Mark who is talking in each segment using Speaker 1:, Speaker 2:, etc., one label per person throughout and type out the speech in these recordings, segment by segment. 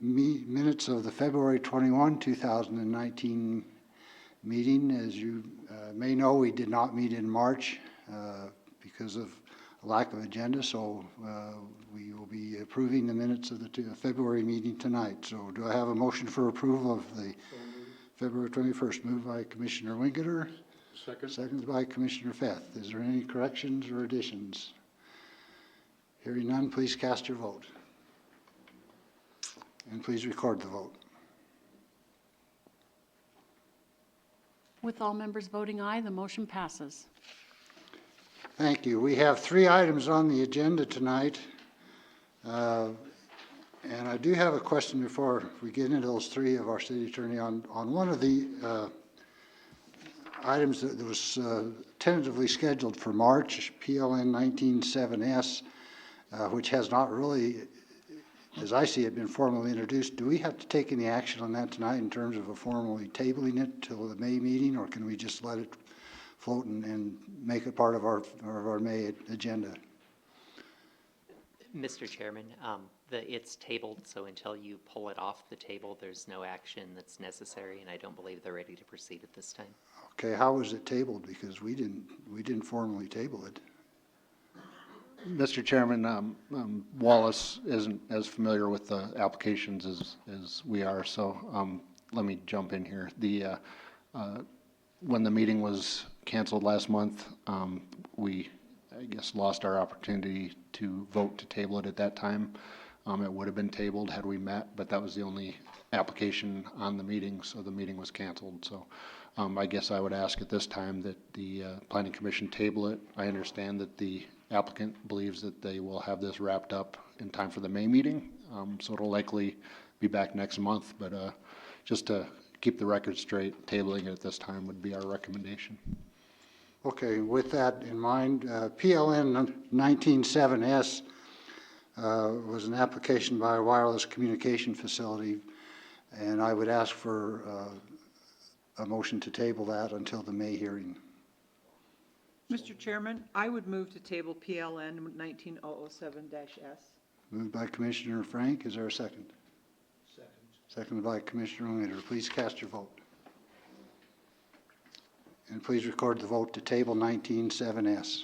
Speaker 1: minutes of the February 21, 2019 meeting. As you may know, we did not meet in March because of a lack of agenda, so we will be approving the minutes of the February meeting tonight. So do I have a motion for approval of the February 21st? Moved by Commissioner Winketer.
Speaker 2: Second.
Speaker 1: Seconded by Commissioner Feth. Is there any corrections or additions? Hearing none, please cast your vote. And please record the vote.
Speaker 3: With all members voting aye, the motion passes.
Speaker 1: Thank you. We have 3 items on the agenda tonight. And I do have a question before we get into those 3 of our city attorney on one of the items that was tentatively scheduled for March, PLN 197S, which has not really, as I see it, been formally introduced. Do we have to take any action on that tonight in terms of formally tabling it till the May meeting, or can we just let it float and make it part of our May agenda?
Speaker 4: Mr. Chairman, it's tabled, so until you pull it off the table, there's no action that's necessary, and I don't believe they're ready to proceed at this time.
Speaker 1: Okay, how was it tabled? Because we didn't formally table it.
Speaker 2: Mr. Chairman, Wallace isn't as familiar with the applications as we are, so let me jump in here. When the meeting was canceled last month, we, I guess, lost our opportunity to vote to table it at that time. It would have been tabled had we met, but that was the only application on the meeting, so the meeting was canceled. So I guess I would ask at this time that the Planning Commission table it. I understand that the applicant believes that they will have this wrapped up in time for the May meeting, so it'll likely be back next month, but just to keep the record straight, tabling it at this time would be our recommendation.
Speaker 1: Okay, with that in mind, PLN 197S was an application by a wireless communication facility, and I would ask for a motion to table that until the May hearing.
Speaker 5: Mr. Chairman, I would move to table PLN 19007-S.
Speaker 1: Moved by Commissioner Frank. Is there a second?
Speaker 2: Second.
Speaker 1: Seconded by Commissioner Winter. Please cast your vote. And please record the vote to table 197S.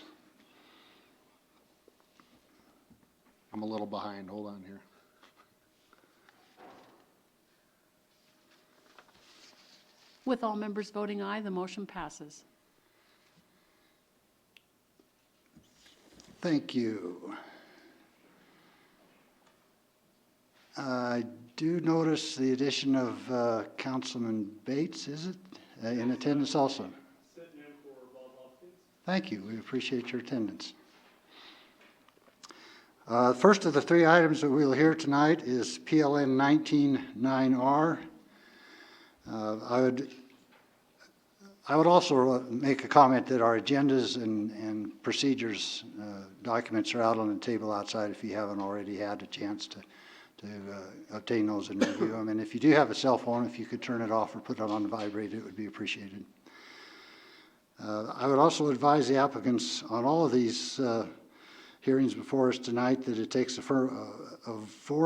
Speaker 2: I'm a little behind. Hold on here.
Speaker 3: With all members voting aye, the motion passes.
Speaker 1: Thank you. I do notice the addition of Councilman Bates, is it, in attendance also?
Speaker 6: Sitting in for Bob Hopkins.
Speaker 1: Thank you. We appreciate your attendance. First of the 3 items that we'll hear tonight is PLN 199R. I would also make a comment that our agendas and procedures documents are out on the table outside if you haven't already had a chance to obtain those and review them. And if you do have a cell phone, if you could turn it off or put it on vibrate, it would be appreciated. I would also advise the applicants on all of these hearings before us tonight that it takes 4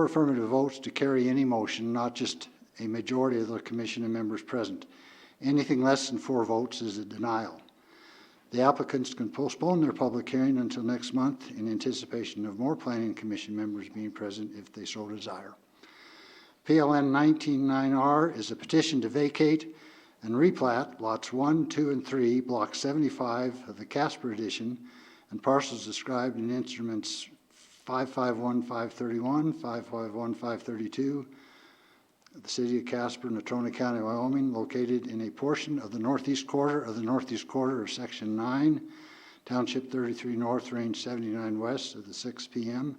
Speaker 1: affirmative votes to carry any motion, not just a majority of the commission and members present. Anything less than 4 votes is a denial. The applicants can postpone their public hearing until next month in anticipation of more Planning Commission members being present if they so desire. PLN 199R is a petition to vacate and replat lots 1, 2, and 3, block 75 of the Casper edition, and parcels described in instruments 551531, 551532, the city of Casper, Natrona County, Wyoming, located in a portion of the northeast quarter of Section 9, Township 33 North, Range 79 West of the 6 p.m.,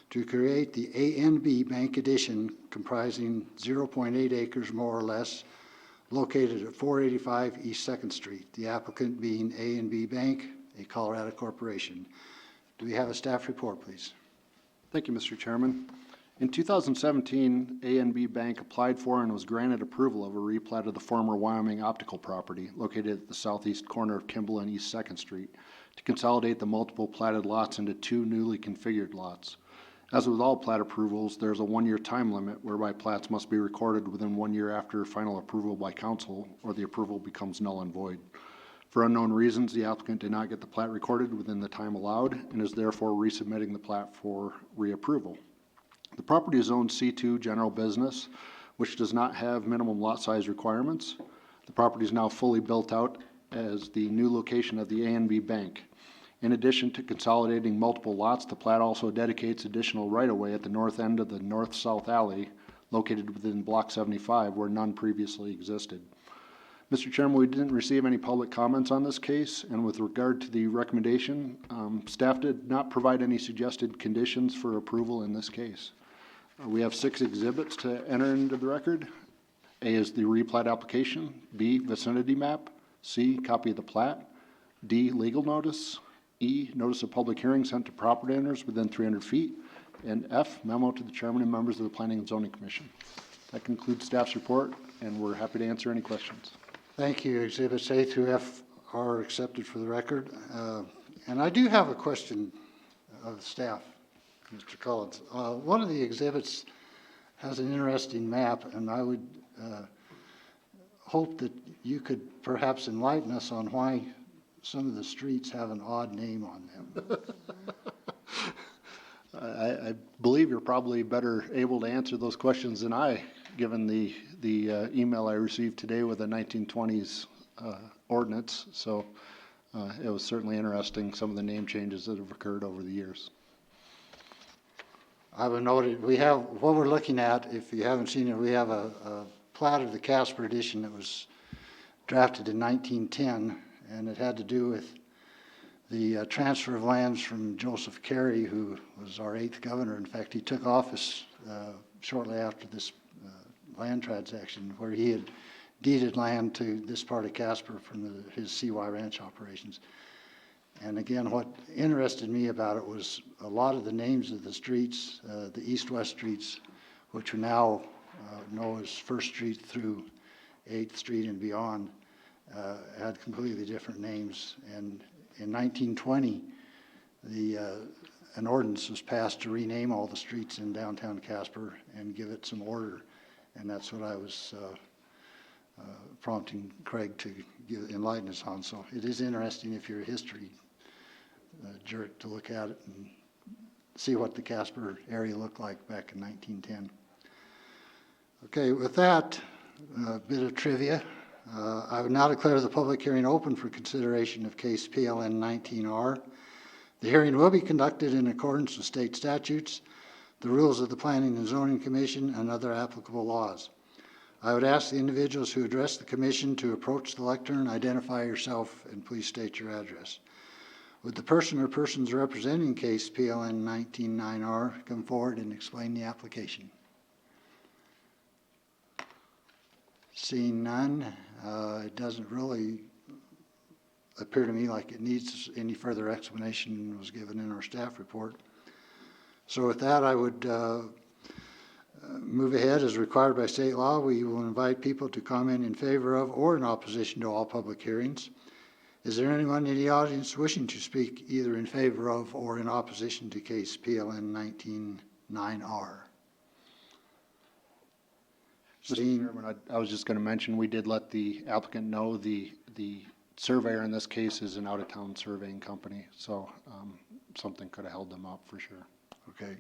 Speaker 1: to create the A and B Bank Addition comprising 0.8 acres more or less, located at 485 East 2nd Street, the applicant being A and B Bank, a Colorado corporation. Do we have a staff report, please?
Speaker 2: Thank you, Mr. Chairman. In 2017, A&B Bank applied for and was granted approval of a replat of the former Wyoming Optical property located at the southeast corner of Kimball and East 2nd Street to consolidate the multiple platted lots into 2 newly configured lots. As with all plat approvals, there's a 1-year time limit whereby plats must be recorded within 1 year after final approval by council, or the approval becomes null and void. For unknown reasons, the applicant did not get the plat recorded within the time allowed and is therefore resubmitting the plat for reapproval. The property is zoned C2 General Business, which does not have minimum lot size requirements. The property is now fully built out as the new location of the A&B Bank. In addition to consolidating multiple lots, the plat also dedicates additional right-of-way at the north end of the north-south alley located within Block 75 where none previously existed. Mr. Chairman, we didn't receive any public comments on this case, and with regard to the recommendation, staff did not provide any suggested conditions for approval in this case. We have 6 exhibits to enter into the record. A is the replat application, B, vicinity map, C, copy of the plat, D, legal notice, E, notice of public hearing sent to property owners within 300 feet, and F, memo to the chairman and members of the Planning and Zoning Commission. That concludes staff's report, and we're happy to answer any questions.
Speaker 1: Thank you. Exhibits A through F are accepted for the record. And I do have a question of staff, Mr. Collins. One of the exhibits has an interesting map, and I would hope that you could perhaps enlighten us on why some of the streets have an odd name on them.
Speaker 2: I believe you're probably better able to answer those questions than I, given the email I received today with the 1920s ordinance. So it was certainly interesting, some of the name changes that have occurred over the years.
Speaker 1: I would note it, we have, what we're looking at, if you haven't seen it, we have a plat of the Casper edition that was drafted in 1910, and it had to do with the transfer of lands from Joseph Carey, who was our 8th governor. In fact, he took office shortly after this land transaction, where he had deeded land to this part of Casper from his CY Ranch operations. And again, what interested me about it was a lot of the names of the streets, the east-west streets, which are now known as First Street through 8th Street and beyond, had completely different names. And in 1920, an ordinance was passed to rename all the streets in downtown Casper and give it some order. And that's what I was prompting Craig to enlighten us on. So it is interesting, if you're a history jerk, to look at it and see what the Casper area looked like back in 1910. Okay, with that, a bit of trivia. I would now declare the public hearing open for consideration of case PLN 19R. The hearing will be conducted in accordance with state statutes, the rules of the Planning and Zoning Commission, and other applicable laws. I would ask the individuals who address the commission to approach the lectern, identify yourself, and please state your address. Would the person or persons representing case PLN 19-9R come forward and explain the application? Seeing none, it doesn't really appear to me like it needs any further explanation than was given in our staff report. So with that, I would move ahead. As required by state law, we will invite people to comment in favor of or in opposition to all public hearings. Is there anyone in the audience wishing to speak either in favor of or in opposition to case PLN 19-9R?
Speaker 2: Mr. Chairman, I was just going to mention, we did let the applicant know the surveyor in this case is an out-of-town surveying company, so something could have held them up for sure.
Speaker 1: Okay.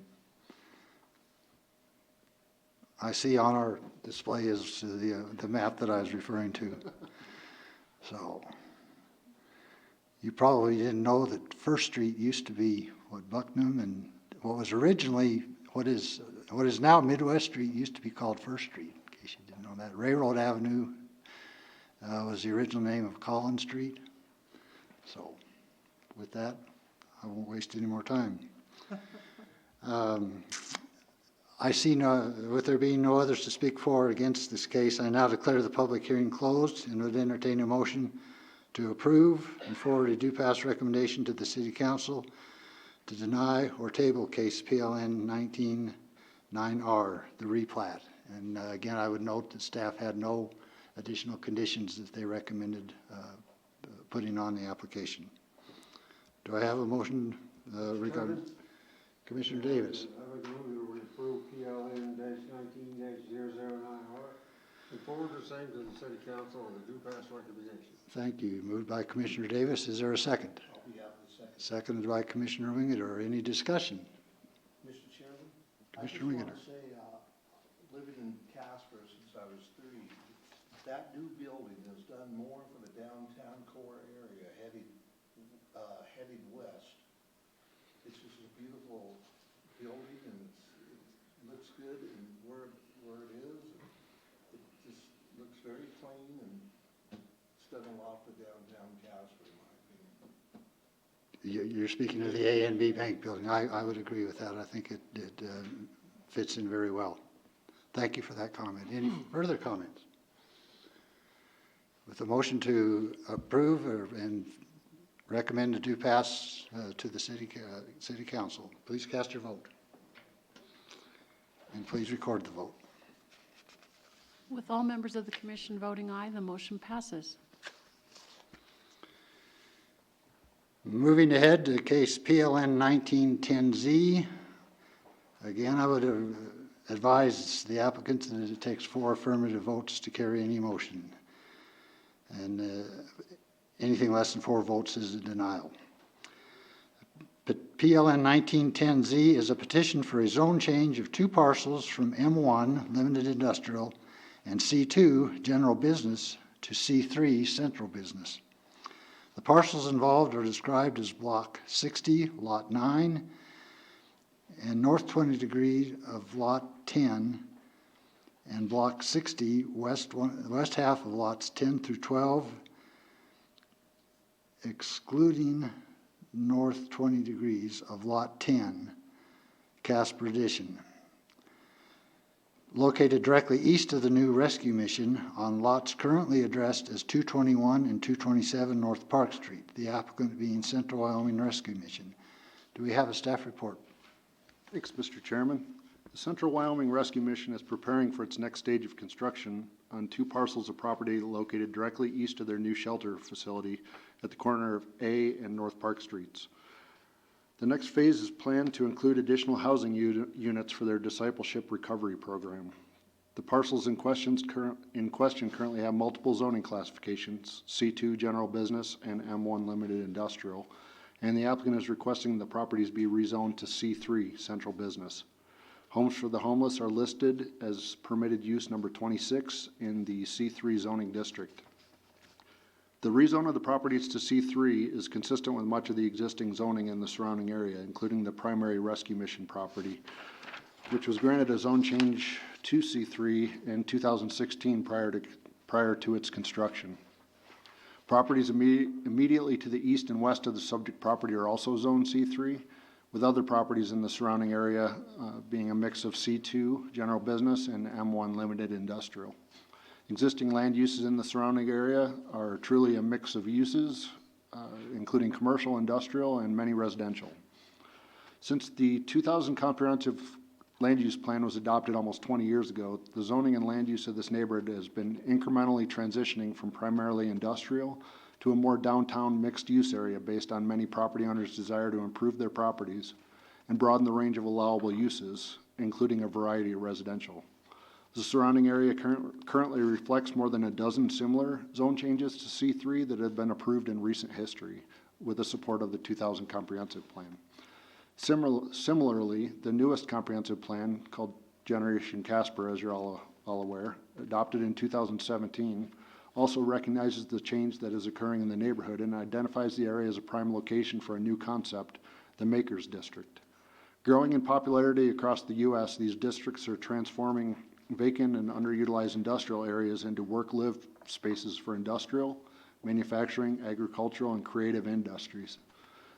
Speaker 1: I see on our display is the map that I was referring to. So you probably didn't know that First Street used to be Bucknam, and what was originally what is now Midwest Street used to be called First Street. In case you didn't know that, Railroad Avenue was the original name of Collins Street. So with that, I won't waste any more time. I see with there being no others to speak for or against this case, I now declare the public hearing closed and would entertain a motion to approve and forward a due pass recommendation to the City Council to deny or table case PLN 19-9R, the replat. And again, I would note that staff had no additional conditions that they recommended putting on the application. Do I have a motion regarding Commissioner Davis?
Speaker 7: I would Look forward to same to the city council and the do pass recommendation.
Speaker 1: Thank you. Moved by Commissioner Davis. Is there a second? Seconded by Commissioner Wingeder. Any discussion?
Speaker 8: Mr. Chairman, I just
Speaker 1: Commissioner
Speaker 8: want
Speaker 1: Wingeder.
Speaker 8: to say, living in Casper since I was 3, that new building has done more for the downtown core area, heading west. It's just a beautiful building, and it looks good, and where it is, it just looks very clean, and it's done a lot for downtown Casper, in my opinion.
Speaker 1: You're speaking of the A and B Bank building. I would agree with that. I think it fits in very well. Thank you for that comment. Any further comments? With the motion to approve and recommend to do pass to the city council, please cast your vote. And please record the vote.
Speaker 3: With all members of the commission voting aye, the motion passes.
Speaker 1: Moving ahead to case PLN 1910Z. Again, I would advise the applicant that it takes 4 affirmative votes to carry any motion. And anything less than 4 votes is a denial. But PLN 1910Z is a petition for a zone change of 2 parcels from M1, Limited Industrial, and C2, General Business, to C3, Central Business. The parcels involved are described as Block 60, Lot 9, and north 20 degree of Lot 10, and Block 60, west half of Lots 10 through 12, excluding north 20 degrees of Lot 10, Casper Addition. Located directly east of the new rescue mission on lots currently addressed as 221 and 227 North Park Street, the applicant being Central Wyoming Rescue Mission. Do we have a staff report?
Speaker 2: Thanks, Mr. Chairman. The Central Wyoming Rescue Mission is preparing for its next stage of construction on 2 parcels of property located directly east of their new shelter facility at the corner of A and North Park Streets. The next phase is planned to include additional housing units for their discipleship recovery program. The parcels in question currently have multiple zoning classifications, C2 General Business and M1 Limited Industrial, and the applicant is requesting the properties be rezoned to C3 Central Business. Homes for the homeless are listed as permitted use number 26 in the C3 zoning district. The rezone of the properties to C3 is consistent with much of the existing zoning in the surrounding area, including the primary rescue mission property, which was granted a zone change to C3 in 2016 prior to its construction. Properties immediately to the east and west of the subject property are also zoned C3, with other properties in the surrounding area being a mix of C2 General Business and M1 Limited Industrial. Existing land uses in the surrounding area are truly a mix of uses, including commercial, industrial, and many residential. Since the 2000 comprehensive land use plan was adopted almost 20 years ago, the zoning and land use of this neighborhood has been incrementally transitioning from primarily industrial to a more downtown mixed-use area based on many property owners' desire to improve their properties and broaden the range of allowable uses, including a variety of residential. The surrounding area currently reflects more than a dozen similar zone changes to C3 that have been approved in recent history with the support of the 2000 comprehensive plan. Similarly, the newest comprehensive plan, called Generation Casper, as you're all aware, adopted in 2017, also recognizes the change that is occurring in the neighborhood and identifies the area as a prime location for a new concept, the Makers District. Growing in popularity across the U.S., these districts are transforming vacant and underutilized industrial areas into work-live spaces for industrial, manufacturing, agricultural, and creative industries.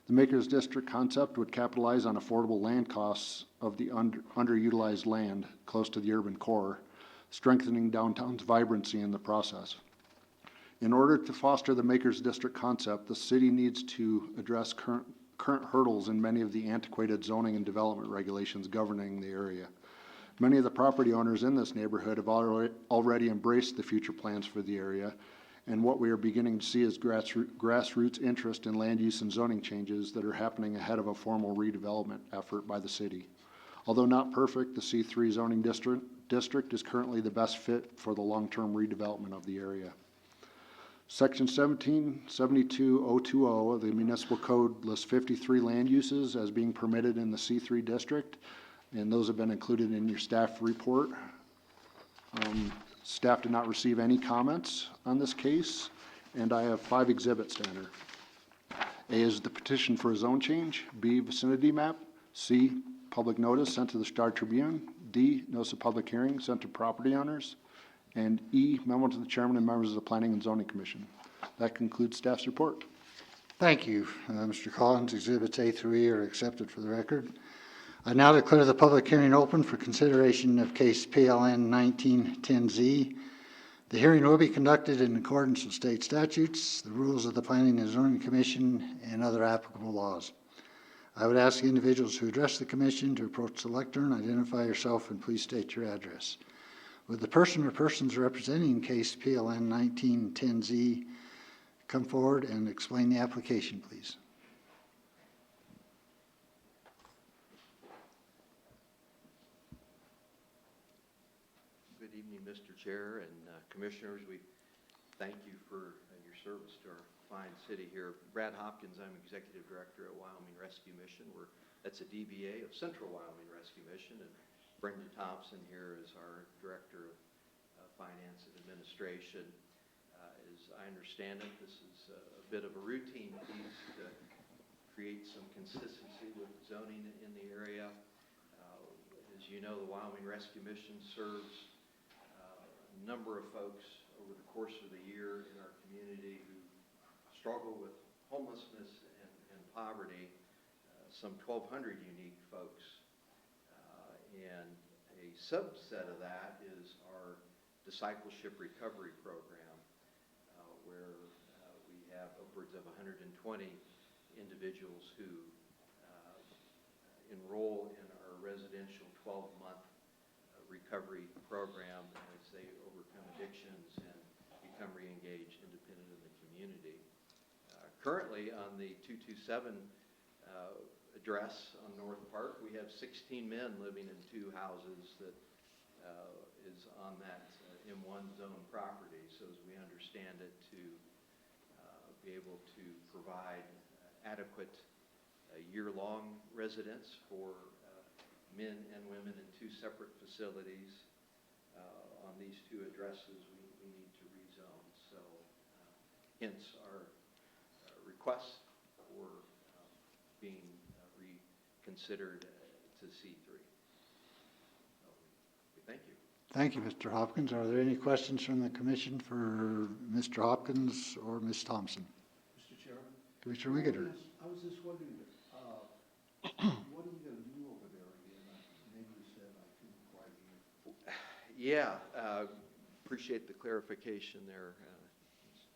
Speaker 2: The Makers District concept would capitalize on affordable land costs of the underutilized land close to the urban core, strengthening downtown's vibrancy in the process. In order to foster the Makers District concept, the city needs to address current hurdles in many of the antiquated zoning and development regulations governing the area. Many of the property owners in this neighborhood have already embraced the future plans for the area, and what we are beginning to see is grassroots interest in land use and zoning changes that are happening ahead of a formal redevelopment effort by the city. Although not perfect, the C3 zoning district is currently the best fit for the long-term redevelopment of the area. Section 1772020 of the municipal code lists 53 land uses as being permitted in the C3 district, and those have been included in your staff report. Staff did not receive any comments on this case, and I have 5 exhibits to enter. A is the petition for a zone change. B, vicinity map. C, public notice sent to the Star Tribune. D, notice of public hearing sent to property owners. And E, memo to the chairman and members of the Planning and Zoning Commission. That concludes staff's report.
Speaker 1: Thank you, Mr. Collins. Exhibits A through E are accepted for the record. I now declare the public hearing open for consideration of case PLN 1910Z. The hearing will be conducted in accordance with state statutes, the rules of the Planning and Zoning Commission, and other applicable laws. I would ask the individuals who address the commission to approach the lectern, identify yourself, and please state your address. Would the person or persons representing case PLN 1910Z come forward and explain the application, please?
Speaker 9: Good evening, Mr. Chair and Commissioners. We thank you for your service to our fine city here. Brad Hopkins, I'm Executive Director at Wyoming Rescue Mission. That's a DBA of Central Wyoming Rescue Mission, and Brendan Thompson here is our Director of Finance and Administration. As I understand it, this is a bit of a routine piece to create some consistency with zoning in the area. As you know, the Wyoming Rescue Mission serves a number of folks over the course of the year in our community who struggle with homelessness and poverty, some 1,200 unique folks. And a subset of that is our discipleship recovery program, where we have upwards of 120 individuals who enroll in our residential 12-month recovery program as they overcome addictions and become re-engaged independent of the community. Currently on the 227 address on North Park, we have 16 men living in 2 houses that is on that M1 zone property. So as we understand it, to be able to provide adequate year-long residence for men and women in 2 separate facilities on these 2 addresses, we need to rezone. So hence our request for being reconsidered to C3. So we thank you.
Speaker 1: Thank you, Mr. Hopkins. Are there any questions from the commission for Mr. Hopkins or Ms. Thompson?
Speaker 8: Mr. Chairman?
Speaker 1: Commissioner Wiggeder?
Speaker 8: I was just wondering, what are you gonna do over there again? Maybe you said I couldn't quite hear.
Speaker 9: Yeah, appreciate the clarification there,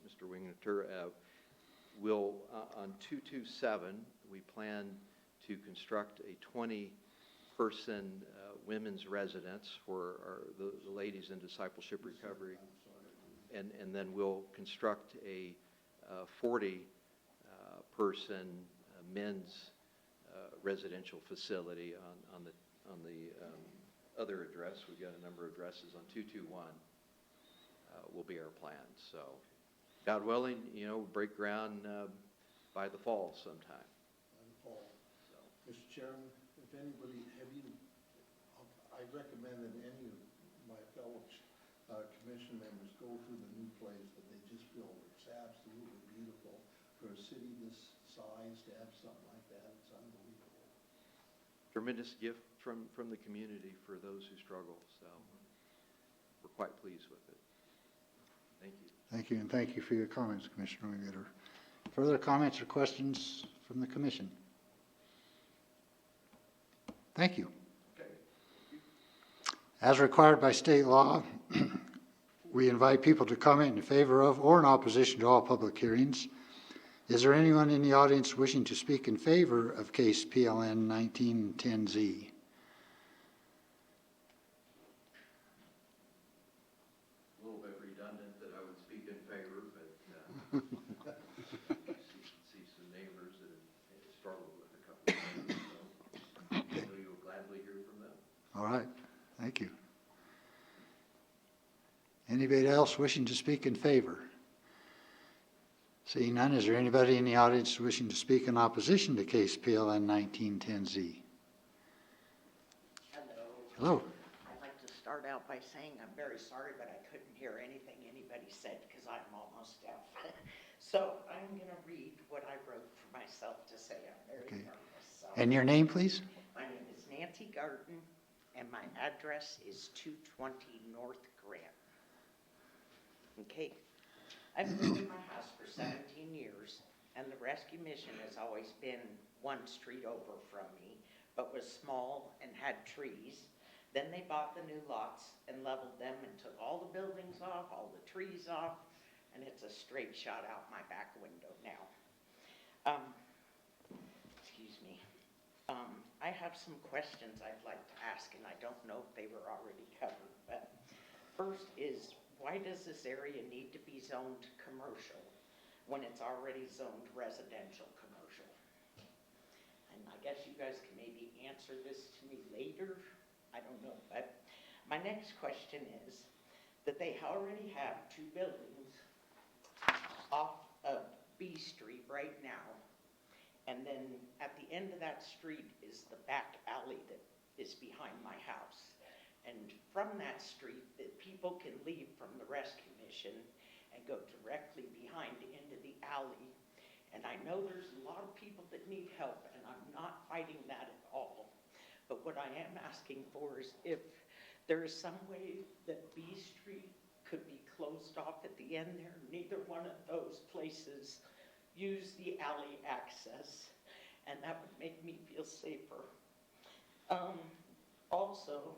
Speaker 9: Mr. Wingner. We'll, on 227, we plan to construct a 20-person women's residence for the ladies in discipleship recovery. And then we'll construct a 40-person men's residential facility on the other address. We've got a number of addresses on 221 will be our plan. So God willing, break ground by the fall sometime. So.
Speaker 8: Mr. Chairman, if anybody, I recommend that any of my fellow commission members go to the new place that they just built. It's absolutely beautiful. For a city this size to have something like that, it's unbelievable.
Speaker 9: Tremendous gift from the community for those who struggle. So we're quite pleased with it. Thank you.
Speaker 1: Thank you, and thank you for your comments, Commissioner Wiggeder. Further comments or questions from the commission? Thank you.
Speaker 9: Okay.
Speaker 1: As required by state law, we invite people to comment in favor of or in opposition to all public hearings. Is there anyone in the audience wishing to speak in favor of case PLN 1910Z?
Speaker 9: A little bit redundant that I would speak in favor, but see some neighbors that have struggled with a couple of things, so you'll gladly hear from them.
Speaker 1: All right, thank you. Anybody else wishing to speak in favor? Seeing none, is there anybody in the audience wishing to speak in opposition to case PLN 1910Z?
Speaker 10: Hello.
Speaker 1: Hello.
Speaker 10: I'd like to start out by saying I'm very sorry, but I couldn't hear anything anybody said because I'm almost deaf. So I'm going to read what I wrote for myself to say. I'm very
Speaker 1: Okay.
Speaker 10: nervous. So.
Speaker 1: And your name, please?
Speaker 10: My name is Nancy Garten, and my address is 220 North Grant. Okay. I've lived in my house for 17 years, and the rescue mission has always been one street over from me, but was small and had trees. Then they bought the new lots and leveled them and took all the buildings off, all the trees off, and it's a straight shot out my back window now. Excuse me. I have some questions I'd like to ask, and I don't know if they were already covered, but first is, why does this area need to be zoned commercial when it's already zoned residential commercial? And I guess you guys can maybe answer this to me later. I don't know, but my next question is that they already have two buildings off of B Street right now. And then at the end of that street is the back alley that is behind my house. And from that street, that people can leave from the rescue mission and go directly behind into the alley. And I know there's a lot of people that need help, and I'm not fighting that at all. But what I am asking for is if there is some way that B Street could be closed off at the end there. Neither one of those places use the alley access, and that would make me feel safer. Also,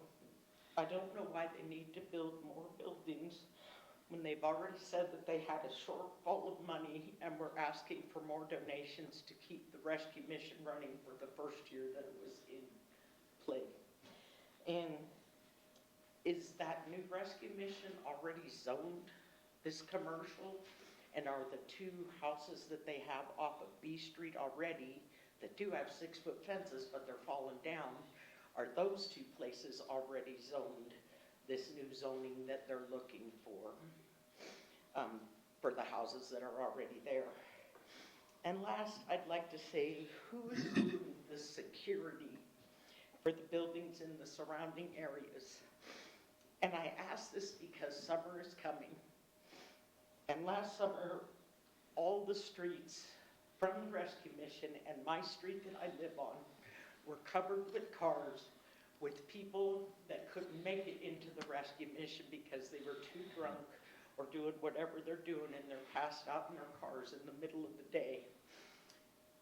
Speaker 10: I don't know why they need to build more buildings when they've already said that they had a shortfall of money and were asking for more donations to keep the rescue mission running for the first year that it was in play. And is that new rescue mission already zoned this commercial? And are the two houses that they have off of B Street already that do have 6-foot fences but they're falling down, are those two places already zoned this new zoning that they're looking for the houses that are already there? And last, I'd like to say, who is doing the security for the buildings in the surrounding areas? And I ask this because summer is coming. And last summer, all the streets from the rescue mission and my street that I live on were covered with cars with people that couldn't make it into the rescue mission because they were too drunk or doing whatever they're doing, and they're passed out in their cars in the middle of the day.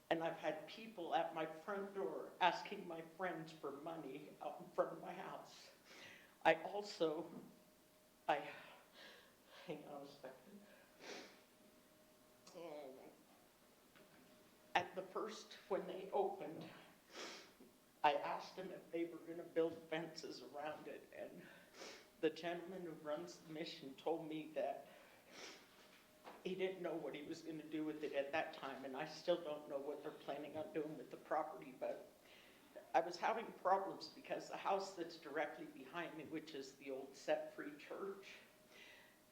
Speaker 10: And I've had people at my front door asking my friends for money out in front of my house. Hang on a second. At the first, when they opened, I asked them if they were going to build fences around it, and the gentleman who runs the mission told me that he didn't know what he was going to do with it at that time, and I still don't know what they're planning on doing with the property, but I was having problems because the house that's directly behind me, which is the old Set Free Church,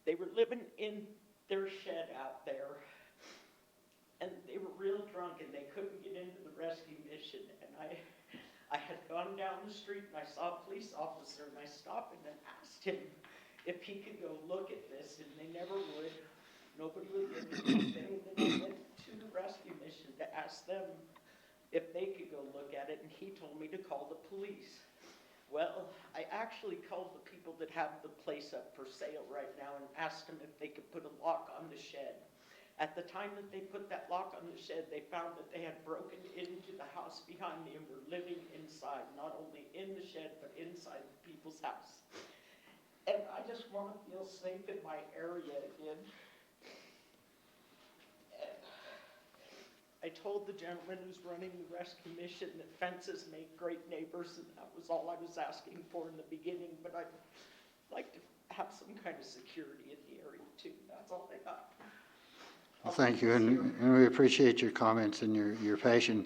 Speaker 10: they were living in their shed out there, and they were real drunk, and they couldn't get into the rescue mission, and I had gone down the street, and I saw a police officer, and I stopped him and asked him if he could go look at this, and they never would. Nobody would give me anything. Then I went to the rescue mission to ask them if they could go look at it, and he told me to call the police. Well, I actually called the people that have the place up for sale right now and asked them if they could put a lock on the shed. At the time that they put that lock on the shed, they found that they had broken into the house behind me and were living inside, not only in the shed, but inside the people's house. And I just want to feel safe in my area again. And I told the gentleman who's running the rescue mission that fences make great neighbors, and that was all I was asking for in the beginning, but I'd like to have some kind of security in the area too. That's all I got.
Speaker 1: Well, thank you, and we appreciate your comments and your passion.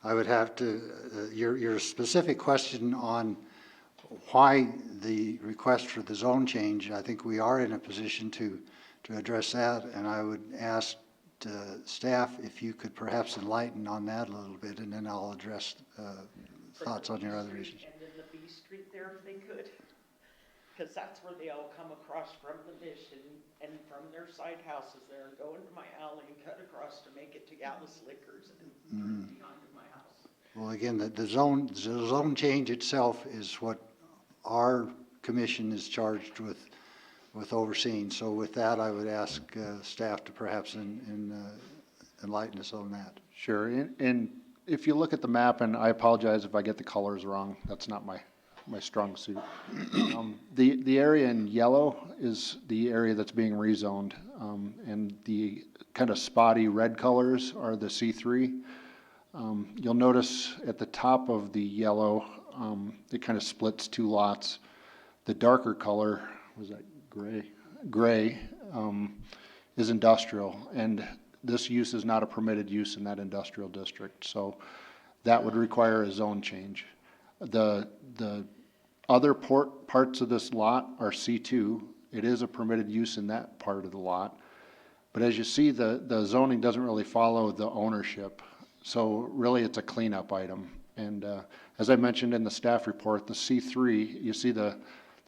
Speaker 1: I would have to, your specific question on why the request for the zone change, I think we are in a position to address that, and I would ask staff if you could perhaps enlighten on that a little bit, and then I'll address thoughts on your other issues.
Speaker 10: And in the B Street there, if they could, because that's where they all come across from the mission and from their side houses there, and go into my alley and cut across to make it to Gallus Liquors and turn behind my house.
Speaker 1: Well, again, the zone change itself is what our commission is charged with overseeing. So with that, I would ask staff to perhaps enlighten us on that.
Speaker 2: Sure, and if you look at the map, and I apologize if I get the colors wrong, that's not my strong suit. The area in yellow is the area that's being rezoned, and the kind of spotty red colors are the C3. You'll notice at the top of the yellow, it kind of splits two lots. The darker color, was that gray? Gray is industrial, and this use is not a permitted use in that industrial district, so that would require a zone change. The other parts of this lot are C2. It is a permitted use in that part of the lot, but as you see, the zoning doesn't really follow the ownership, so really it's a cleanup item. And as I mentioned in the staff report, the C3, you see the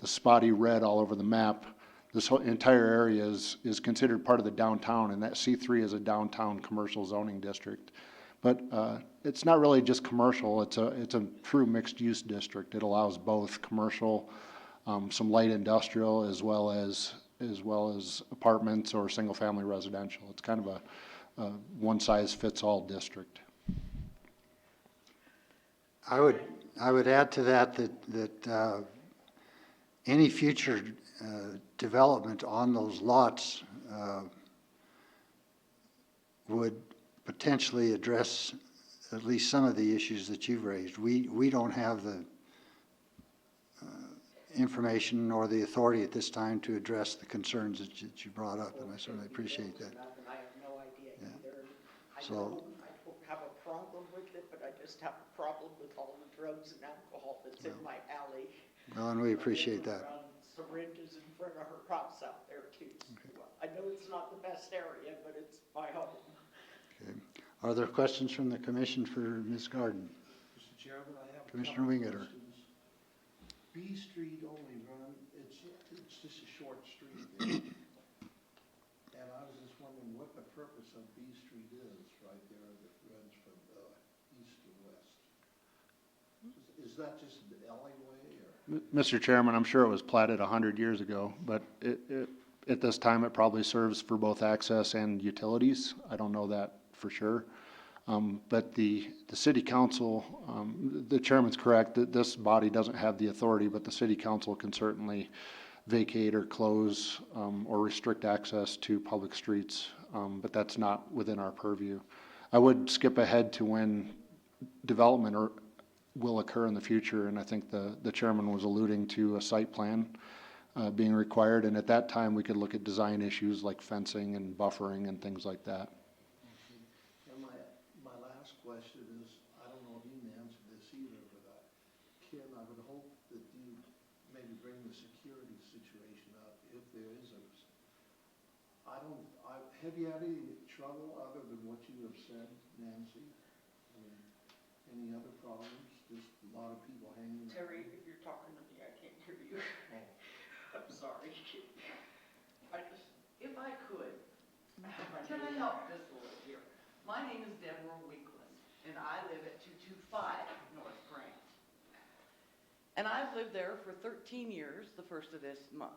Speaker 2: spotty red all over the map. This whole entire area is considered part of the downtown, and that C3 is a downtown commercial zoning district. But it's not really just commercial, it's a true mixed-use district. It allows both commercial, some light industrial, as well as apartments or single-family residential. It's kind of a one-size-fits-all district.
Speaker 1: I would add to that any future development on those lots would potentially address at least some of the issues that you've raised. We don't have the information or the authority at this time to address the concerns that you brought up, and I certainly appreciate that.
Speaker 10: I have no idea
Speaker 1: Yeah.
Speaker 10: either. I
Speaker 1: So-
Speaker 10: don't have a problem with it, but I just have a problem with all the drugs and alcohol that's in my alley.
Speaker 1: Well, and we appreciate that.
Speaker 10: Around syringes in front of her house out there too. So, I know it's not the best area, but it's my home.
Speaker 1: Okay. Are there questions from the commission for Ms. Garden?
Speaker 8: Mr. Chairman, I have a
Speaker 1: Commissioner
Speaker 8: couple of
Speaker 1: Wingeter.
Speaker 8: questions. B Street only run, it's just a short street there. And I was just wondering what the purpose of B Street is right there that runs from east to west. Is that just an alleyway or?
Speaker 2: Mr. Chairman, I'm sure it was platted 100 years ago, but at this time, it probably serves for both access and utilities. I don't know that for sure. But the city council, the chairman's correct, that this body doesn't have the authority, but the city council can certainly vacate or close or restrict access to public streets, but that's not within our purview. I would skip ahead to when development will occur in the future, and I think the chairman was alluding to a site plan being required, and at that time, we could look at design issues like fencing and buffering and things like that.
Speaker 8: And my last question is, I don't know if you can answer this either, but Kim, I would hope that you maybe bring the security situation up if there is a, have you had any trouble other than what you have said, Nancy? I mean, any other problems? Just a lot of people hanging?
Speaker 10: Terry, if you're talking to me, I can't hear you. I'm sorry. If I could, can I help just a little here? My name is Deborah Weekland, and I live at 225 North Grant. And I've lived there for 13 years, the first of this month.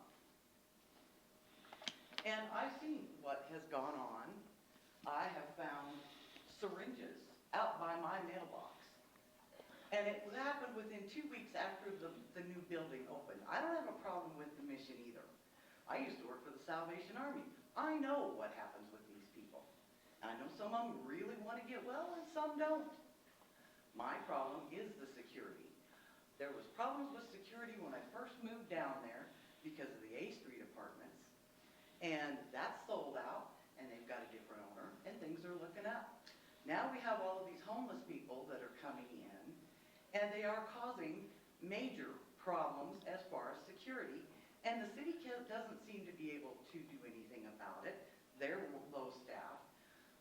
Speaker 10: And I've seen what has gone on. I have found syringes out by my mailbox. And it happened within 2 weeks after the new building opened. I don't have a problem with the mission either. I used to work for the Salvation Army. I know what happens with these people. I know some of them really want to get well and some don't. My problem is the security. There was problems with security when I first moved down there because of the A Street apartments. And that's sold out, and they've got a different owner, and things are looking up. Now we have all of these homeless people that are coming in, and they are causing major
Speaker 11: problems as far as security, and the city doesn't seem to be able to do anything about it. They're low staff.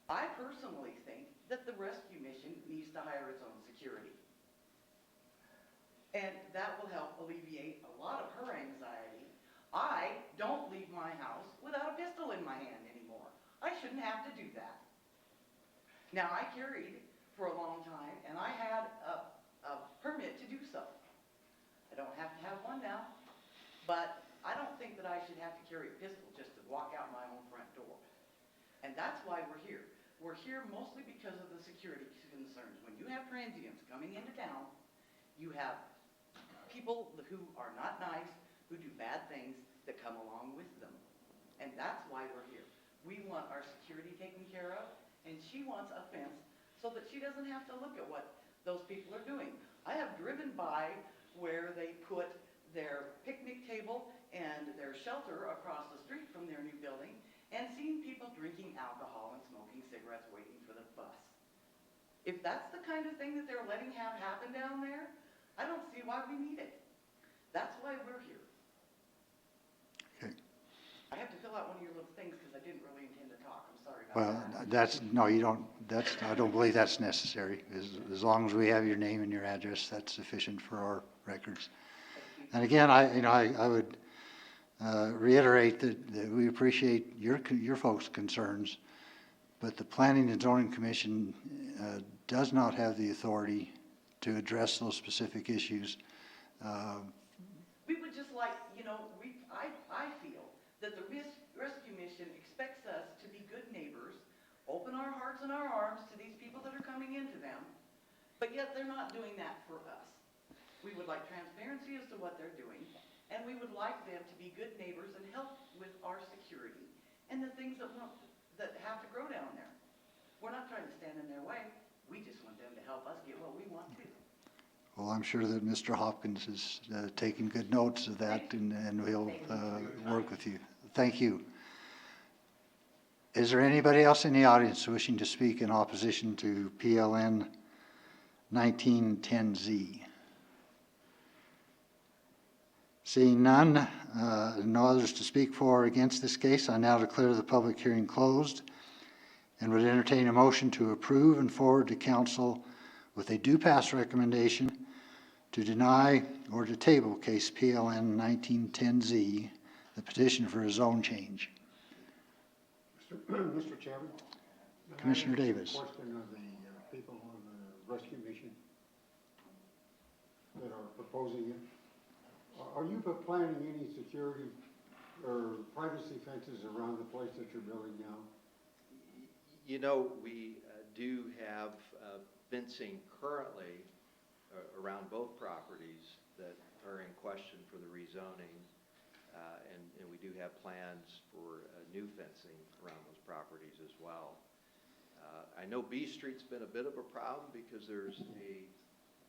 Speaker 11: I personally think that the rescue mission needs to hire its own security. And that will help alleviate a lot of her anxiety. I don't leave my house without a pistol in my hand anymore. I shouldn't have to do that. Now, I carried for a long time, and I had a permit to do so. I don't have to have one now, but I don't think that I should have to carry a pistol just to walk out my own front door. And that's why we're here. We're here mostly because of the security concerns. When you have transients coming into town, you have people who are not nice, who do bad things that come along with them. And that's why we're here. We want our security taken care of, and she wants a fence so that she doesn't have to look at what those people are doing. I have driven by where they put their picnic table and their shelter across the street from their new building and seen people drinking alcohol and smoking cigarettes waiting for the bus. If that's the kind of thing that they're letting have happen down there, I don't see why we need it. That's why we're here.
Speaker 1: Okay.
Speaker 11: I have to fill out one of your little things because I didn't really intend to talk. I'm sorry about
Speaker 1: Well,
Speaker 11: that.
Speaker 1: no, you don't, I don't believe that's necessary. As long as we have your name and your address, that's sufficient for our records. And again, I would reiterate that we appreciate your folks' concerns, but the Planning and Zoning Commission does not have the authority to address those specific issues.
Speaker 11: We would just like, I feel that the rescue mission expects us to be good neighbors, open our hearts and our arms to these people that are coming into them, but yet they're not doing that for us. We would like transparency as to what they're doing, and we would like them to be good neighbors and help with our security and the things that have to grow down there. We're not trying to stand in their way. We just want them to help us get what we want too.
Speaker 1: Well, I'm sure that Mr. Hopkins is taking good notes of that, and we'll work with you. Thank you. Is there anybody else in the audience wishing to speak in opposition to PLN 1910Z? Seeing none, no others to speak for or against this case, I now declare the public hearing closed and would entertain a motion to approve and forward to council with a due pass recommendation to deny or to table case PLN 1910Z, the petition for a zone change.
Speaker 7: Mr. Chairman?
Speaker 1: Commissioner Davis.
Speaker 7: Question of the people on the rescue mission that are proposing it. Are you planning any security or privacy fences around the place that you're building now?
Speaker 9: We do have fencing currently around both properties that are in question for the rezoning, and we do have plans for new fencing around those properties as well. I know B Street's been a bit of a problem because there's a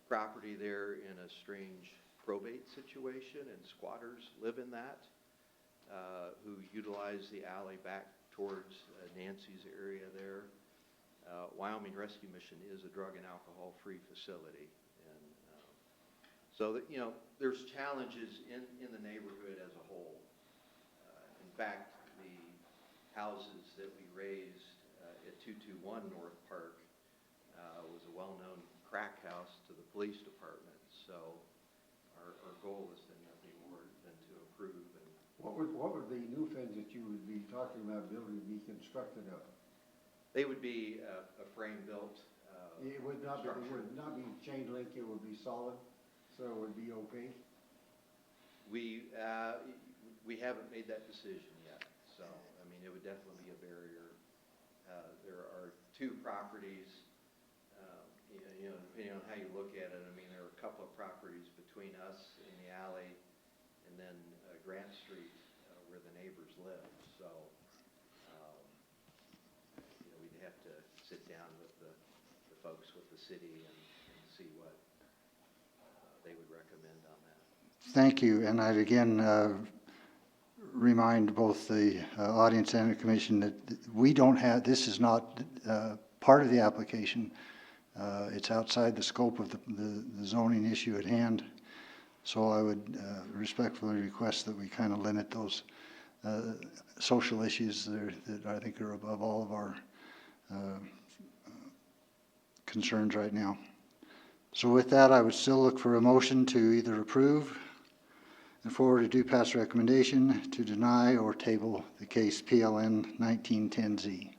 Speaker 9: property there in a strange probate situation, and squatters live in that, who utilize the alley back towards Nancy's area there. Wyoming Rescue Mission is a drug and alcohol-free facility, and so that, there's challenges in the neighborhood as a whole. In fact, the houses that we raised at 221 North Park was a well-known crack house to the police department. So our goal has been nothing more than to improve. And
Speaker 7: what would the new fence that you would be talking about building be constructed of?
Speaker 9: they would be a frame built
Speaker 7: It would not
Speaker 9: structure.
Speaker 7: be chain link, it would be solid, so it would be opaque?
Speaker 9: We haven't made that decision yet, so, I mean, it would definitely be a barrier. There are two properties, depending on how you look at it, I mean, there are a couple of properties between us and the alley, and then Grant Street, where the neighbors live, so, we'd have to sit down with the folks with the city and see what they would recommend on that.
Speaker 1: Thank you, and I'd again remind both the audience and the commission that we don't have, this is not part of the application. It's outside the scope of the zoning issue at hand. So I would respectfully request that we kind of limit those social issues that I think are above all of our concerns right now. So with that, I would still look for a motion to either approve and forward a due pass recommendation, to deny or table the case PLN 1910Z.
Speaker 8: Mr.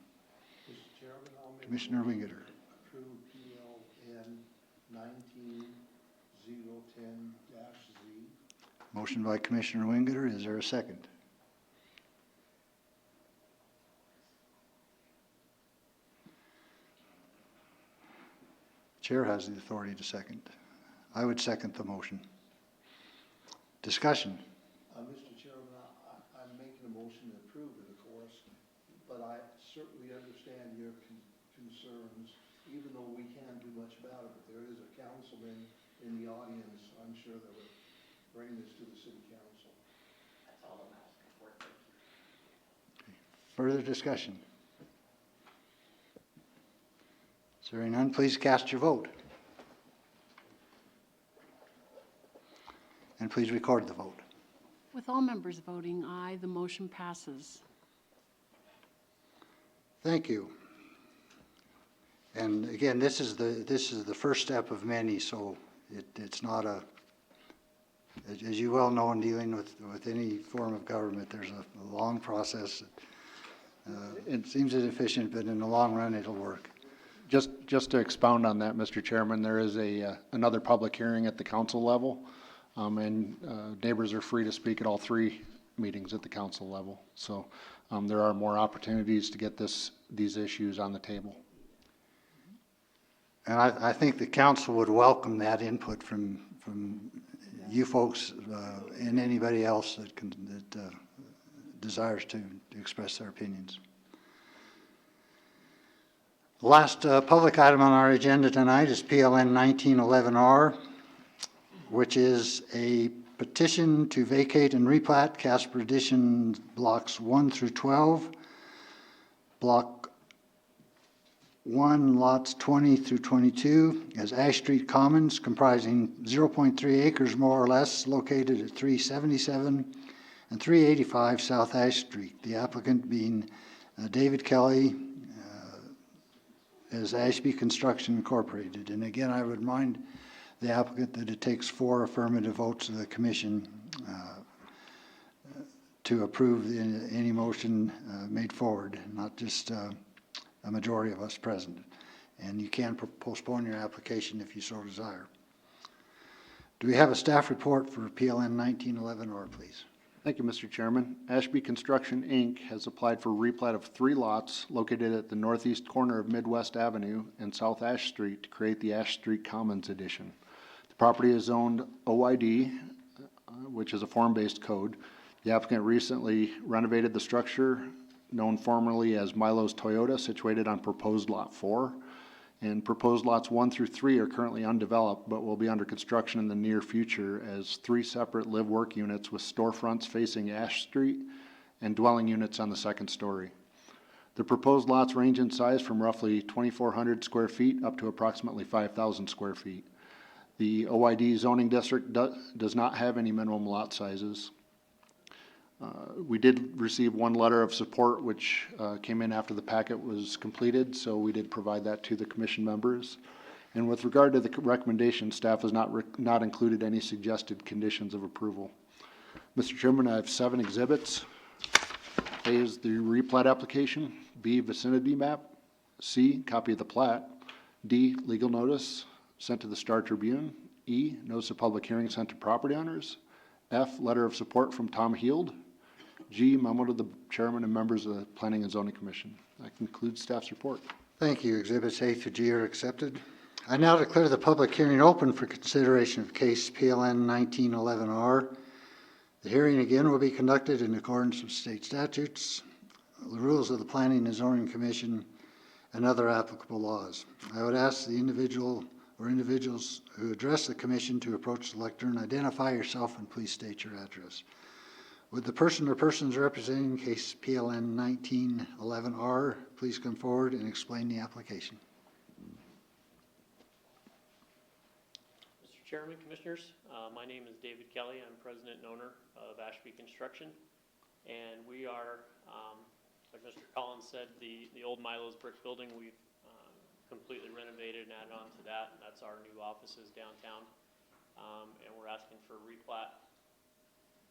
Speaker 8: Chairman, I'll make.
Speaker 1: Commissioner Wingeter.
Speaker 8: Approve PLN 19010-Z.
Speaker 1: Motion by Commissioner Wingeter. Is there a second? Chair has the authority to second. I would second the motion. Discussion.
Speaker 8: Mr. Chairman, I'm making a motion to approve it, of course, but I certainly understand your concerns, even though we can't do much about it. But there is a councilman in the audience, I'm sure that would bring this to the city council.
Speaker 11: That's all I'm asking for.
Speaker 1: Further discussion? Hearing none, please cast your vote. And please record the vote.
Speaker 3: With all members voting aye, the motion passes.
Speaker 1: Thank you. And again, this is the first step of many, so it's not a, as you well know, in dealing with any form of government, there's a long process. It seems inefficient, but in the long run, it'll work.
Speaker 2: Just to expound on that, Mr. Chairman, there is another public hearing at the council level, and neighbors are free to speak at all three meetings at the council level. So there are more opportunities to get these issues on the table.
Speaker 1: And I think the council would welcome that input from you folks and anybody else that desires to express their opinions. The last public item on our agenda tonight is PLN 1911R, which is a petition to vacate and replat Casper Edition blocks 1 through 12, block 1 lots 20 through 22 as Ash Street Commons, comprising 0.3 acres more or less, located at 377 and 385 South Ash Street. The applicant being David Kelly, as Ashby Construction Incorporated. And again, I would remind the applicant that it takes 4 affirmative votes of the commission to approve any motion made forward, not just a majority of us present. And you can postpone your application if you so desire. Do we have a staff report for PLN 1911R, please?
Speaker 2: Thank you, Mr. Chairman. Ashby Construction, Inc. has applied for replat of 3 lots located at the northeast corner of Midwest Avenue and South Ash Street to create the Ash Street Commons Edition. The property is zoned OID, which is a form-based code. The applicant recently renovated the structure known formerly as Milo's Toyota, situated on proposed Lot 4. And proposed lots 1 through 3 are currently undeveloped, but will be under construction in the near future as 3 separate live-work units with storefronts facing Ash Street and dwelling units on the second story. The proposed lots range in size from roughly 2,400 square feet up to approximately 5,000 square feet. The OID zoning district does not have any minimum lot sizes. We did receive 1 letter of support, which came in after the packet was completed, so we did provide that to the commission members. And with regard to the recommendation, staff has not included any suggested conditions of approval. Mr. Chairman, I have 7 exhibits. A is the replat application, B, vicinity map, C, copy of the plat, D, legal notice sent to the Star Tribune, E, notice of public hearing sent to property owners, F, letter of support from Tom Heald, G, memo to the chairman and members of the Planning and Zoning Commission. That concludes staff's report.
Speaker 1: Thank you. Exhibits A through G are accepted. I now declare the public hearing open for consideration of case PLN 1911R. The hearing again will be conducted in accordance with state statutes, the rules of the Planning and Zoning Commission, and other applicable laws. I would ask the individual or individuals who address the commission to approach the lectern, identify yourself, and please state your address. Would the person or persons representing case PLN 1911R please come forward and explain the application?
Speaker 12: Mr.
Speaker 6: Chairman, Commissioners, my name is David Kelly. I'm President and owner of Ashby Construction. And we are, like Mr. Collins said, the old Milo's brick building, we've completely renovated and added on to that. And that's our new offices downtown. And we're asking for a replat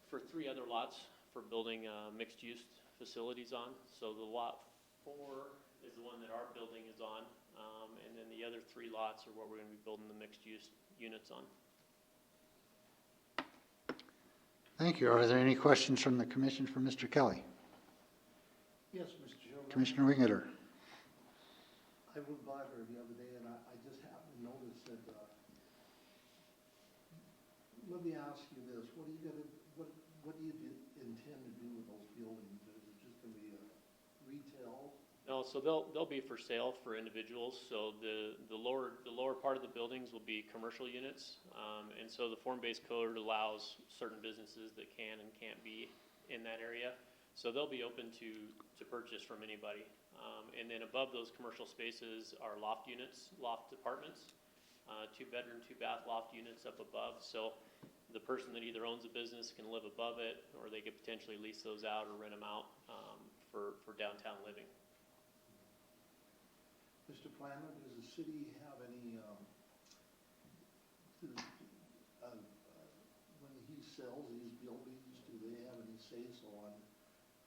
Speaker 6: for 3 other lots for building mixed-use facilities on. So the lot 4 is the one that our building is on. And then the other 3 lots are what we're going to be building the mixed-use units on.
Speaker 1: Thank you. Are there any questions from the commission for Mr. Kelly?
Speaker 8: Yes, Mr. Chairman.
Speaker 1: Commissioner Wingeter?
Speaker 8: I went by there the other day and I just happened to notice that, let me ask you this, what do you intend to do with those buildings? Is it just gonna be a retail?
Speaker 6: No, so they'll be for sale for individuals. So the lower part of the buildings will be commercial units. And so the form-based code allows certain businesses that can and can't be in that area. So they'll be open to purchase from anybody. And then above those commercial spaces are loft units, loft apartments, 2-bedroom, 2-bath loft units up above. So the person that either owns a business can live above it, or they could potentially lease those out or rent them out for downtown living.
Speaker 8: Mr. Planner, does the city have any, when he sells these buildings, do they have any say-so on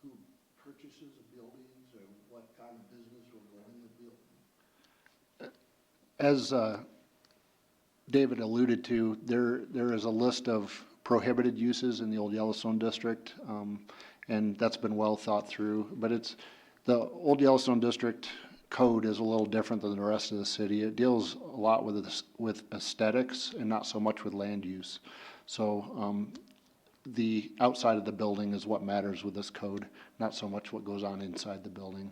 Speaker 8: who purchases the buildings or what kind of business will go in the building?
Speaker 2: As David alluded to, there is a list of prohibited uses in the Old Yellowstone District, and that's been well thought through. But the Old Yellowstone District code is a little different than the rest of the city. It deals a lot with aesthetics and not so much with land use. So the outside of the building is what matters with this code, not so much what goes on inside the building,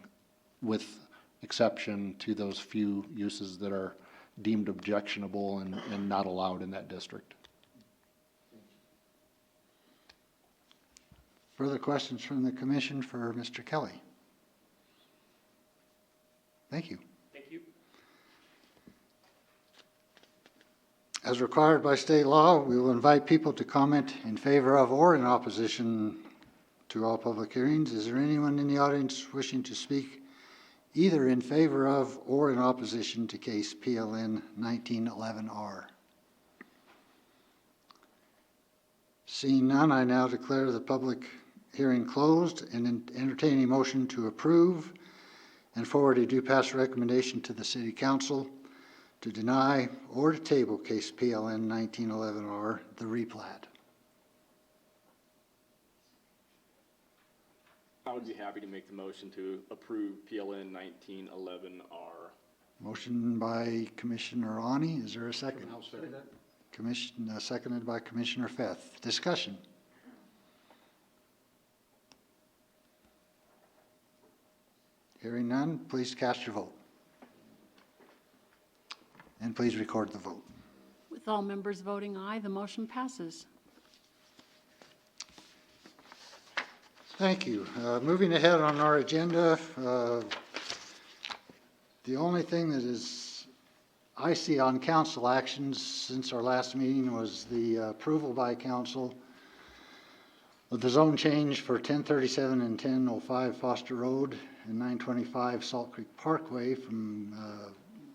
Speaker 2: with exception to those few uses that are deemed objectionable and not allowed in that district.
Speaker 1: Further questions from the commission for Mr. Kelly? Thank you.
Speaker 6: Thank you.
Speaker 1: As required by state law, we will invite people to comment in favor of or in opposition to all public hearings. Is there anyone in the audience wishing to speak either in favor of or in opposition to case PLN 1911R? Seeing none, I now declare the public hearing closed and entertain a motion to approve and forward a due pass recommendation to the City Council to deny or to table case PLN 1911R, the replat.
Speaker 12: I would be happy to make the motion to approve PLN 1911R.
Speaker 1: Motion by Commissioner Ani. Is there a second?
Speaker 7: I'll second that.
Speaker 1: Seconded by Commissioner Feth. Discussion. Hearing none, please cast your vote. And please record the vote.
Speaker 3: With all members voting aye, the motion passes.
Speaker 1: Thank you. Moving ahead on our agenda, the only thing that I see on council actions since our last meeting was the approval by council of the zone change for 1037 and 1005 Foster Road and 925 Salt Creek Parkway from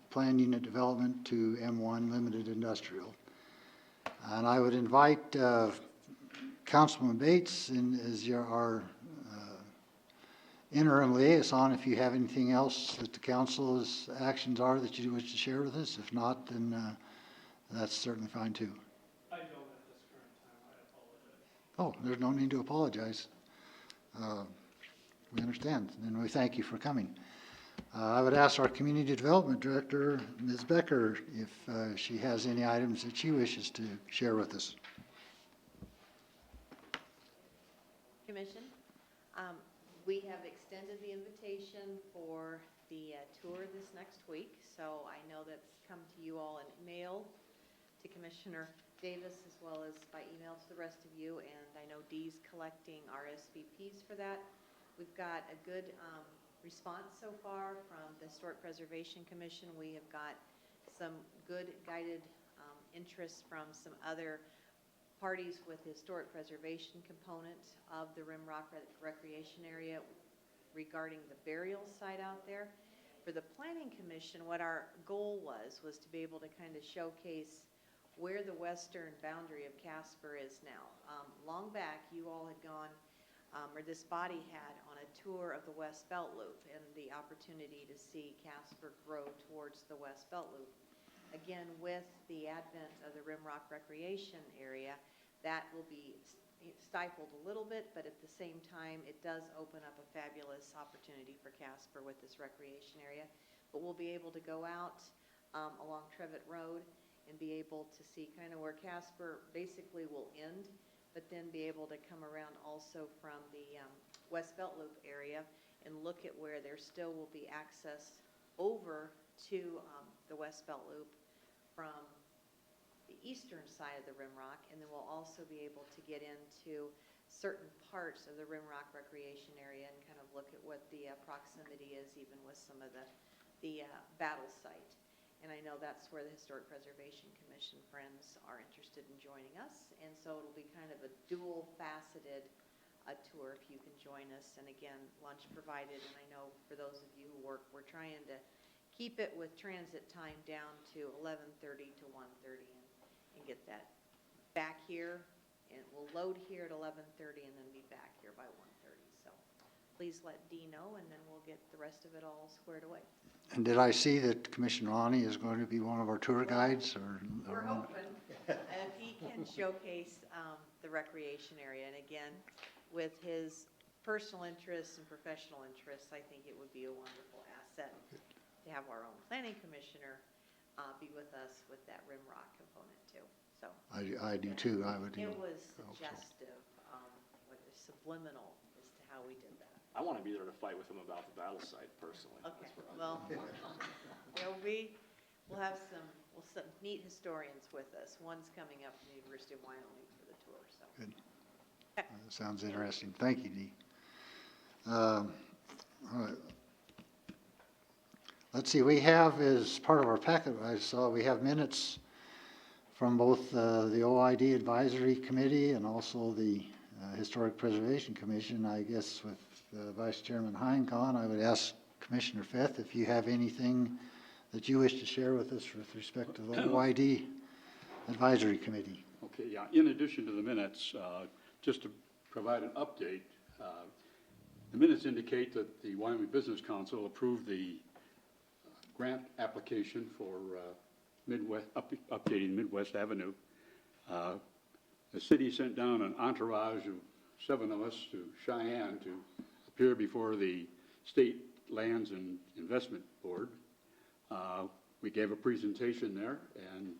Speaker 1: planned unit development to M1 Limited Industrial. And I would invite Councilman Bates as our interim liaison, if you have anything else that the council's actions are that you wish to share with us. If not, then that's certainly fine too.
Speaker 6: I don't at this current time. I apologize.
Speaker 1: Oh, there's no need to apologize. We understand, and we thank you for coming. I would ask our Community Development Director, Ms. Becker, if she has any items that she wishes to share with us.
Speaker 13: Commission, we have extended the invitation for the tour this next week, so I know that's come to you all in mail, to Commissioner Davis as well as by email to the rest of you, and I know Dee's collecting RSVPs for that. We've got a good response so far from the Historic Preservation Commission. We have got some good guided interest from some other parties with the historic preservation component of the Rimrock Recreation Area regarding the burial site out there. For the Planning Commission, what our goal was to be able to kind of showcase where the western boundary of Casper is now. Long back, you all had gone, or this body had, on a tour of the West Belt Loop and the opportunity to see Casper grow towards the West Belt Loop. Again, with the advent of the Rimrock Recreation Area, that will be stifled a little bit, but at the same time, it does open up a fabulous opportunity for Casper with this recreation area. But we'll be able to go out along Trevitt Road and be able to see kind of where Casper basically will end, but then be able to come around also from the West Belt Loop area and look at where there still will be access over to the West Belt Loop from the eastern side of the Rimrock, and then we'll also be able to get into certain parts of the Rimrock Recreation Area and kind of look at what the proximity is even with some of the battle site. And I know that's where the Historic Preservation Commission friends are interested in joining us, and so it'll be kind of a dual-faceted tour if you can join us. And again, lunch provided, and I know for those of you who work, we're trying to keep it with transit time down to 11:30 to 1:30 and get that back here, and we'll load here at 11:30 and then be back here by 1:30. So please let Dee know, and then we'll get the rest of it all squared away.
Speaker 1: And did I see that Commissioner Ronnie is going to be one of our tour guides, or?
Speaker 13: We're hoping if he can showcase the recreation area, and again, with his personal interests and professional interests, I think it would be a wonderful asset to have our own planning commissioner be with us with that Rimrock component too. So
Speaker 1: I do too, I would.
Speaker 13: it was
Speaker 1: hope so.
Speaker 13: suggestive, subliminal as to how we did that.
Speaker 12: I want to be there to fight with him about the battle site personally.
Speaker 13: Okay, well, we'll have some neat historians with us. One's coming up from the University of Wyoming for the tour, so.
Speaker 1: Good. That sounds interesting. Thank you, Dee. All right. Let's see, we have, as part of our packet, I saw we have minutes from both the OID Advisory Committee and also the Historic Preservation Commission. I guess with Vice Chairman Heinkon, I would ask Commissioner Feth if you have anything that you wish to share with us with respect to the OID Advisory Committee.
Speaker 14: Okay, yeah, in addition to the minutes, just to provide an update, the minutes indicate that the Wyoming Business Council approved the grant application for updating Midwest Avenue. The city sent down an entourage of 7 of us to Cheyenne to appear before the State Lands and Investment Board. We gave a presentation there, and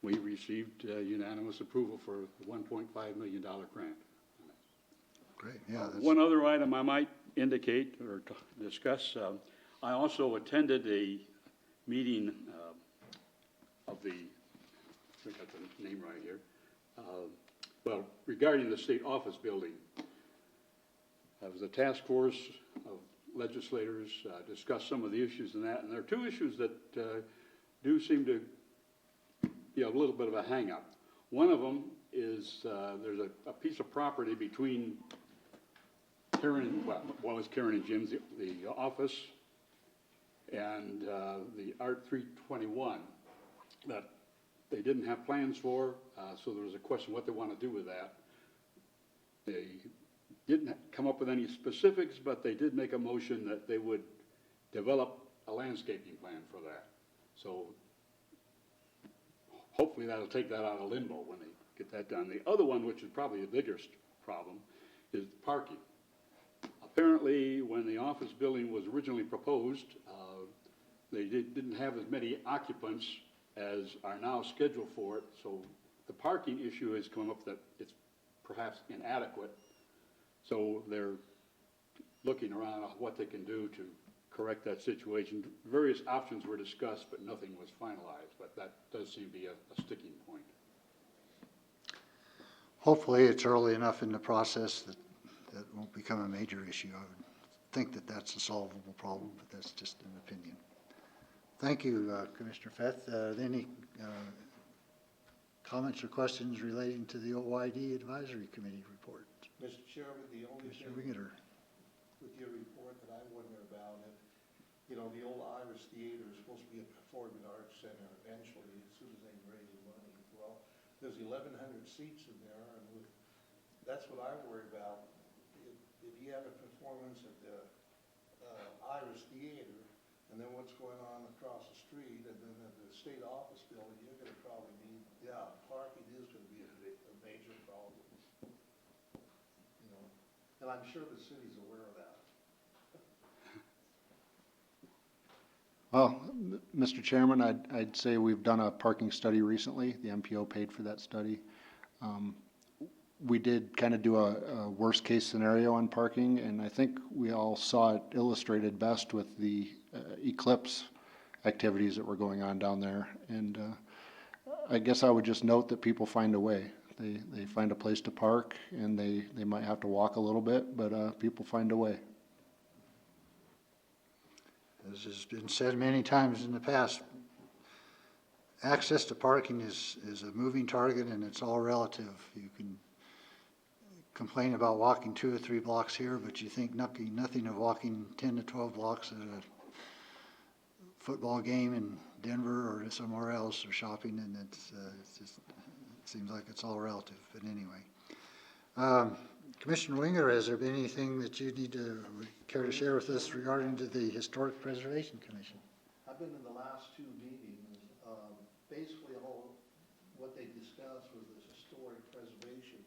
Speaker 14: we received unanimous approval for a $1.5 million grant.
Speaker 1: Great, yeah.
Speaker 14: One other item I might indicate or discuss, I also attended a meeting of the, I think I got the name right here, well, regarding the state office building. There was a task force of legislators, discussed some of the issues in that, and there are 2 issues that do seem to be a little bit of a hang-up. One of them is there's a piece of property between Karen, well, it's Karen and Jim's, the office, and the Art 321 that they didn't have plans for, so there was a question what they want to do with that. They didn't come up with any specifics, but they did make a motion that they would develop a landscaping plan for that. So hopefully that'll take that out of limbo when they get that done. The other one, which is probably the biggest problem, is parking. Apparently, when the office building was originally proposed, they didn't have as many occupants as are now scheduled for it, so the parking issue has come up that it's perhaps inadequate. So they're looking around at what they can do to correct that situation. Various options were discussed, but nothing was finalized, but that does seem to be a sticking point.
Speaker 1: Hopefully, it's early enough in the process that that won't become a major issue. I would think that that's a solvable problem, but that's just an opinion. Thank you, Commissioner Feth. Any Comments or questions relating to the OYD Advisory Committee report?
Speaker 8: Mr. Chairman, the only
Speaker 1: Commissioner
Speaker 8: thing
Speaker 1: Winger.
Speaker 8: with your report that I wonder about it, you know, the old Irish Theater is supposed to be a performing arts center eventually, as soon as they can raise the money. Well, there's 1,100 seats in there, and that's what I worry about. If you have a performance at the Irish Theater, and then what's going on across the street, and then at the state office building, you're gonna probably need, parking is gonna be a major problem. You know, and I'm sure the city's aware of that.
Speaker 2: Well, Mr. Chairman, I'd say we've done a parking study recently. The MPO paid for that study. We did kind of do a worst-case scenario on parking, and I think we all saw it illustrated best with the eclipse activities that were going on down there. And I guess I would just note that people find a way. They find a place to park, and they might have to walk a little bit, but people find a way.
Speaker 1: As has been said many times in the past, access to parking is a moving target, and it's all relative. You can complain about walking 2 or 3 blocks here, but you think nothing of walking 10 to 12 blocks at a football game in Denver or somewhere else, or shopping, and it's just, it seems like it's all relative. But anyway, Commissioner Winger, has there been anything that you need to care to share with us regarding to the Historic Preservation Commission?
Speaker 8: I've been in the last 2 meetings. Basically, what they discussed was this historic preservation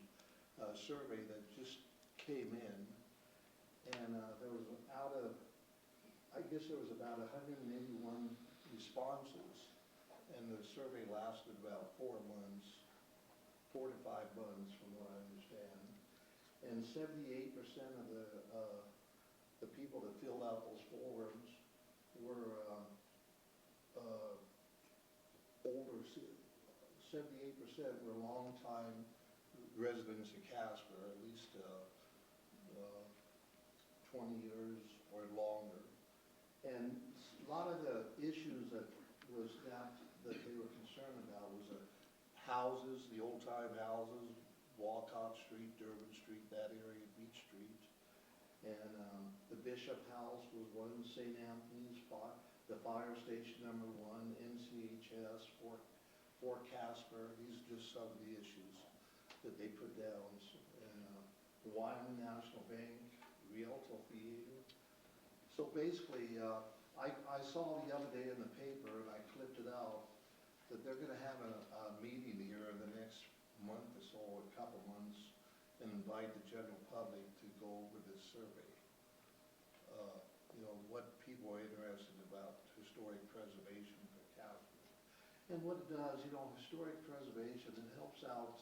Speaker 8: survey that just came in, and there was I guess there was about 181 responses, and the survey lasted about 4 months, 4 to 5 months, from what I understand. And 78% of the people that filled out those forms were older. 78% were longtime residents of Casper, at least 20 years or longer. And a lot of the issues that they were concerned about was houses, the old-time houses, Walcott Street, Durban Street, that area, Beach Street. And the Bishop House was one, St. Anthony's, the fire station #1, NCHS, Fort Casper. These are just some of the issues that they put down. And the Wyoming National Bank, Rialto Theater. So basically, I saw the other day in the paper, and I clipped it out, that they're going to have a meeting here in the next month or so, a couple months, and invite the general public to go over this survey. You know, what people are interested about historic preservation for Casper. And what it does, you know, historic preservation, it helps out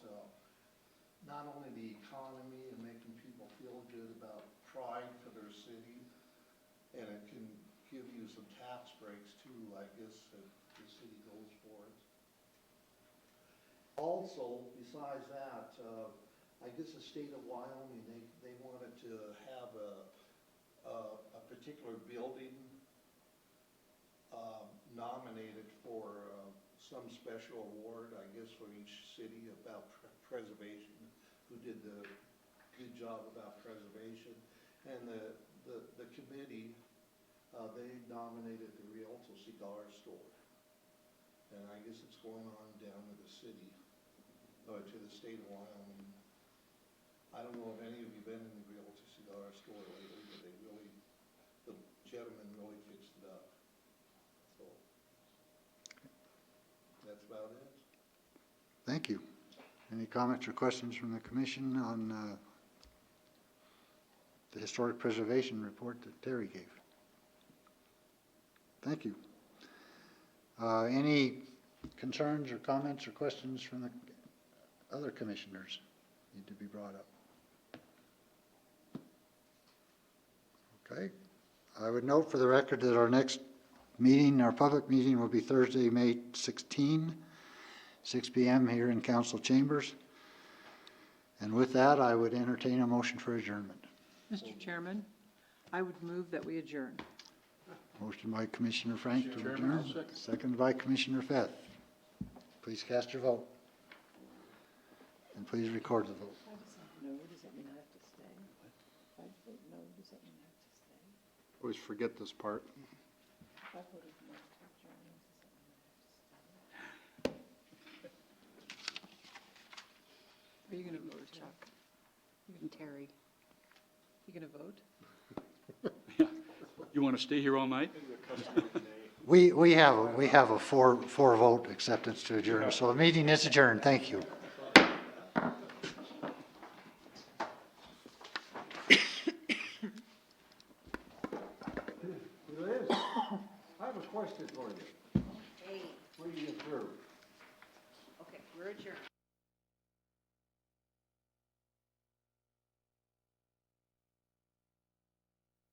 Speaker 8: not only the economy and making people feel good about pride for their city, and it can give you some tax breaks too, I guess, if the city goes for it. Also, besides that, I guess the state of Wyoming, they wanted to have a particular building nominated for some special award, I guess, for each city about preservation, who did the good job about preservation. And the committee, they nominated the Rialto Cigar Store. And I guess it's going on down to the city, or to the state of Wyoming. I don't know if any of you been in the Rialto Cigar Store lately, but the gentleman really fixed it up. So, that's about it.
Speaker 1: Thank you. Any comments or questions from the commission on the Historic Preservation report that Terry gave? Thank you. Any concerns or comments or questions from the other commissioners need to be brought up? Okay. I would note for the record that our next meeting, our public meeting, will be Thursday, May 16, 6 p.m. here in council chambers. And with that, I would entertain a motion for adjournment.
Speaker 5: Mr. Chairman, I would move that we adjourn.
Speaker 1: Motion by Commissioner Frank to
Speaker 14: Mr. Chairman, I'll
Speaker 1: adjourn,
Speaker 14: second.
Speaker 1: second by Commissioner Feth. Please cast your vote. and please record the vote.
Speaker 5: No, does that mean I have to stay? If I vote no, does that mean I have to stay?
Speaker 2: Always forget this part.
Speaker 5: If I voted no to adjourn, does that mean I have to stay? Are you gonna vote, Chuck?
Speaker 3: And Terry.
Speaker 5: You gonna vote?
Speaker 14: You want to stay here all night?
Speaker 1: We have a four vote acceptance to adjourn, so the meeting is adjourned. Thank you.
Speaker 7: Liz, I have a question for you.
Speaker 13: Hey,
Speaker 7: What do you observe?
Speaker 13: okay, we're adjourned.